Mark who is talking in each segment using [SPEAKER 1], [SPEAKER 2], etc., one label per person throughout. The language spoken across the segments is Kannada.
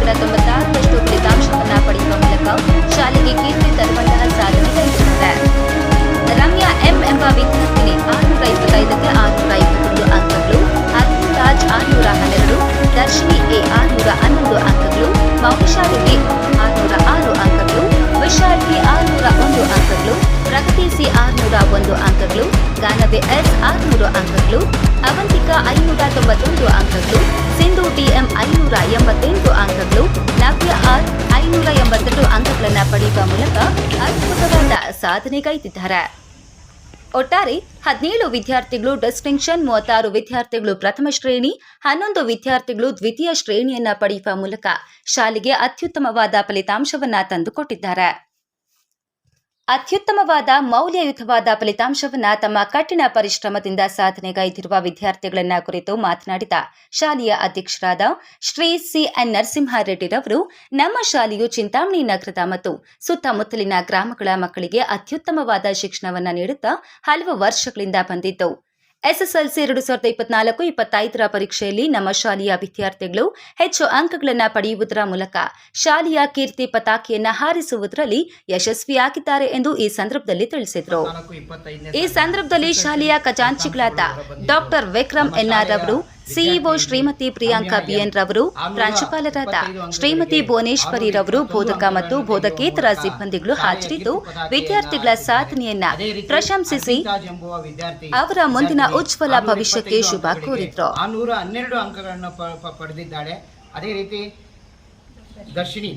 [SPEAKER 1] 96% ಫಲಿತಾಂಶವನ್ನು ಪಡೆಯುವ ಮೂಲಕ ಶಾಲೆಗೆ ಕೀರ್ತಿ ತರುವಂತಹ ಸಾಧನೆ ಕೈಗೊಂಡಿದ್ದಾರೆ. ರಮ್ಯಾ ಎಂ ಎಂಬ ವಿದ್ಯಾರ್ಥಿನಿ 625ಕ್ಕೆ 651 ಅಂಕಗಳು, ಅರುಣ್ ರಾಜ್ 612, ದರ್ಶಿನಿ ಎ 611 ಅಂಕಗಳು, ಮೌನಿಶಾರಿಗೆ 606 ಅಂಕಗಳು, ವಿಶಾಲ್ಗೆ 601 ಅಂಕಗಳು, ಪ್ರಗತಿ ಸಿ 601 ಅಂಕಗಳು, ಗಾನವಿ ಎಸ್ 600 ಅಂಕಗಳು, ಅವಂತಿಕಾ 591 ಅಂಕಗಳು, ಸಿಂಧು ಟಿಎಂ 588 ಅಂಕಗಳು, ನವ್ಯ ಆರ್ 582 ಅಂಕಗಳನ್ನು ಪಡೆಯುವ ಮೂಲಕ ಅದ್ಭುತವಾದ ಸಾಧನೆಗೈದಿದ್ದಾರೆ. ಒಟ್ಟಾರೆ 17 ವಿದ್ಯಾರ್ಥಿಗಳು ಡಿಸ್ಟಿಂಕ್ಷನ್, 36 ವಿದ್ಯಾರ್ಥಿಗಳು ಪ್ರಥಮ ಶ್ರೇಣಿ, 11 ವಿದ್ಯಾರ್ಥಿಗಳು ದ್ವಿತೀಯ ಶ್ರೇಣಿಯನ್ನ ಪಡೆಯುವ ಮೂಲಕ ಶಾಲೆಗೆ ಅತ್ಯುತ್ತಮವಾದ ಫಲಿತಾಂಶವನ್ನ ತಂದುಕೊಟ್ಟಿದ್ದಾರೆ. ಅತ್ಯುತ್ತಮವಾದ ಮೌಲ್ಯಯುತವಾದ ಫಲಿತಾಂಶವನ್ನ ತಮ್ಮ ಕಠಿಣ ಪರಿಶ್ರಮದಿಂದ ಸಾಧನೆಗೈದಿರುವ ವಿದ್ಯಾರ್ಥಿಗಳನ್ನ ಕುರಿತು ಮಾತನಾಡಿದ ಶಾಲೆಯ ಅಧ್ಯಕ್ಷರಾದ ಶ್ರೀ ಸಿಎನ್ ನರಸಿಂಹಾರೆಡ್ಡಿರವರು, ನಮ್ಮ ಶಾಲೆಯು ಚಿಂತಾಮಣಿ ನಗರದ ಮತ್ತು ಸುತ್ತಮುತ್ತಲಿನ ಗ್ರಾಮಗಳ ಮಕ್ಕಳಿಗೆ ಅತ್ಯುತ್ತಮವಾದ ಶಿಕ್ಷಣವನ್ನು ನೀಡುತ್ತಾ ಹಲವು ವರ್ಷಗಳಿಂದ ಬಂದಿದ್ದು, ಎಸ್ಎಸ್ಎಲ್ಸಿ 2024-25 ಪರೀಕ್ಷೆಯಲ್ಲಿ ನಮ್ಮ ಶಾಲೆಯ ವಿದ್ಯಾರ್ಥಿಗಳು ಹೆಚ್ಚು ಅಂಕಗಳನ್ನು ಪಡೆಯುವುದರ ಮೂಲಕ ಶಾಲೆಯ ಕೀರ್ತಿ ಪತಾಕೆಯನ್ನು ಹಾರಿಸುವುದರಲ್ಲಿ ಯಶಸ್ವಿಯಾಗಿದ್ದಾರೆ ಎಂದು ಈ ಸಂದರ್ಭದಲ್ಲಿ ತಿಳಿಸಿದರು. ಈ ಸಂದರ್ಭದಲ್ಲಿ ಶಾಲೆಯ ಖಜಾಂಚಿಗಳಾದ ಡಾಕ್ಟರ್ ವಿಕ್ರಮ್ ಎನ್ಆರ್ ರವರು, ಸಿಇಒ ಶ್ರೀಮತಿ ಪ್ರಿಯಾಂಕಾ ಬಿಎನ್ ರವರು, ಪ್ರಾಂಶುಪಾಲರಾದ ಶ್ರೀಮತಿ ಭುವನೇಶ್ವರಿ ರವರು, ಬೋಧಕ ಮತ್ತು ಬೋಧಕೇತರ ಸಿಬ್ಬಂದಿಗಳು ಹಾಜರಿದ್ದು ವಿದ್ಯಾರ್ಥಿಗಳ ಸಾಧನೆಯನ್ನ ಪ್ರಶಂಸಿಸಿ ಅವರ ಮುಂದಿನ ಉಜ್ವಲ ಭವಿಷ್ಯಕ್ಕೆ ಶುಭ ಕೋರಿದ್ರು.
[SPEAKER 2] 612 ಅಂಕಗಳನ್ನು ಪಡೆದಿದ್ದಾಳೆ. ಅದೇ ರೀತಿ ದರ್ಶಿನಿ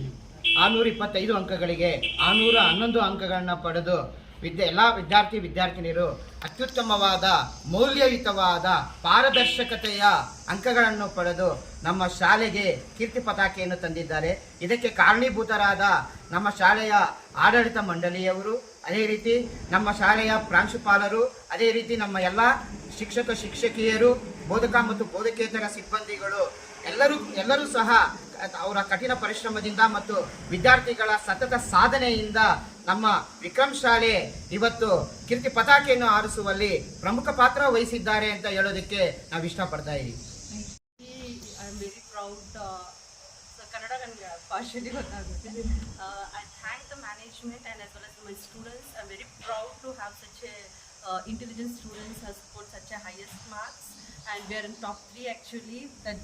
[SPEAKER 2] 625 ಅಂಕಗಳಿಗೆ 611 ಅಂಕಗಳನ್ನು ಪಡೆದು ಎಲ್ಲ ವಿದ್ಯಾರ್ಥಿನಿಯರು ಅತ್ಯುತ್ತಮವಾದ ಮೌಲ್ಯಯುತವಾದ ಪಾರದರ್ಶಕತೆಯ ಅಂಕಗಳನ್ನು ಪಡೆದು ನಮ್ಮ ಶಾಲೆಗೆ ಕೀರ್ತಿ ಪತಾಕೆಯನ್ನು ತಂದಿದ್ದಾರೆ. ಇದಕ್ಕೆ ಕಾರಣೀಭೂತರಾದ ನಮ್ಮ ಶಾಲೆಯ ಆಡಳಿತ ಮಂಡಳಿಯವರು, ಅದೇ ರೀತಿ ನಮ್ಮ ಶಾಲೆಯ ಪ್ರಾಂಶುಪಾಲರು, ಅದೇ ರೀತಿ ನಮ್ಮ ಎಲ್ಲ ಶಿಕ್ಷಕಿಯರು, ಬೋಧಕ ಮತ್ತು ಬೋಧಕೇತರ ಸಿಬ್ಬಂದಿಗಳು ಎಲ್ಲರೂ ಸಹ ಅವರ ಕಠಿಣ ಪರಿಶ್ರಮದಿಂದ ಮತ್ತು ವಿದ್ಯಾರ್ಥಿಗಳ ಸತತ ಸಾಧನೆಯಿಂದ ನಮ್ಮ ವಿಕ್ರಮ್ ಶಾಲೆ ಇವತ್ತು ಕೀರ್ತಿ ಪತಾಕೆಯನ್ನು ಹಾರಿಸುವಲ್ಲಿ ಪ್ರಮುಖ ಪಾತ್ರ ವಹಿಸಿದ್ದಾರೆ ಅಂತ ಹೇಳೋದಕ್ಕೆ ನಾವು ಇಷ್ಟಪಡ್ತಾ ಇದ್ದೀವಿ.
[SPEAKER 3] Partially gottaಗುತ್ತೆ. I thank the management and as well as my students. I'm very proud to have such a intelligent students has scored such a highest marks, and we are in top 3 actually. That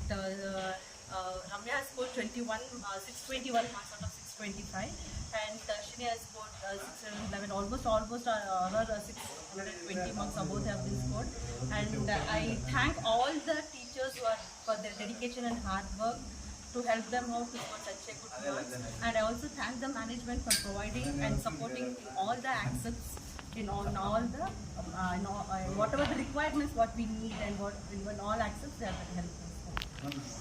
[SPEAKER 3] Ramya has scored 621 marks out of 625, and Darshini has scored 611, almost another 620 marks above have been scored. And I thank all the teachers who are for their dedication and hard work to help them out to score such a good marks. And I also thank the management for providing and supporting all the access in all the whatever the requirements what we need and what even all access they have helped us.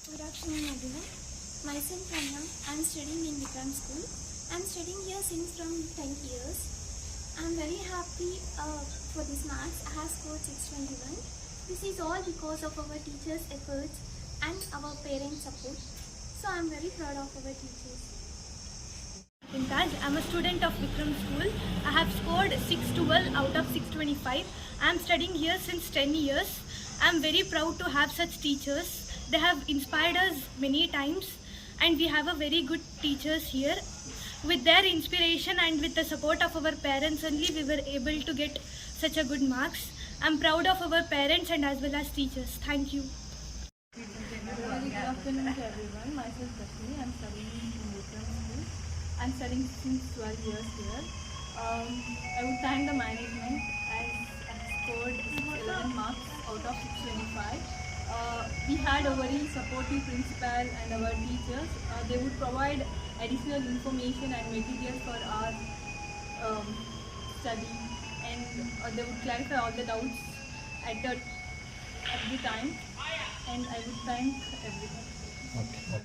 [SPEAKER 4] Good afternoon everyone. Myself Rania. I am studying in Vikram School. I am studying here since from 10 years. I am very happy for this marks. I have scored 621. This is all because of our teachers' efforts and our parents' support. So I am very proud of our teachers.
[SPEAKER 5] Imtaz, I am a student of Vikram School. I have scored 612 out of 625. I am studying here since 10 years. I am very proud to have such teachers. They have inspired us many times, and we have a very good teachers here. With their inspiration and with the support of our parents only, we were able to get such a good marks. I am proud of our parents and as well as teachers. Thank you.
[SPEAKER 6] Good afternoon to everyone. Myself Dashni. I am studying in Vikram School. I am studying since 12 years here. I would thank the management as I scored 11 marks out of 625. We had a very supportive principal and our teachers. They would provide additional information and materials for our study, and they would clarify all the doubts at the time. And I would thank everyone.
[SPEAKER 2] Okay.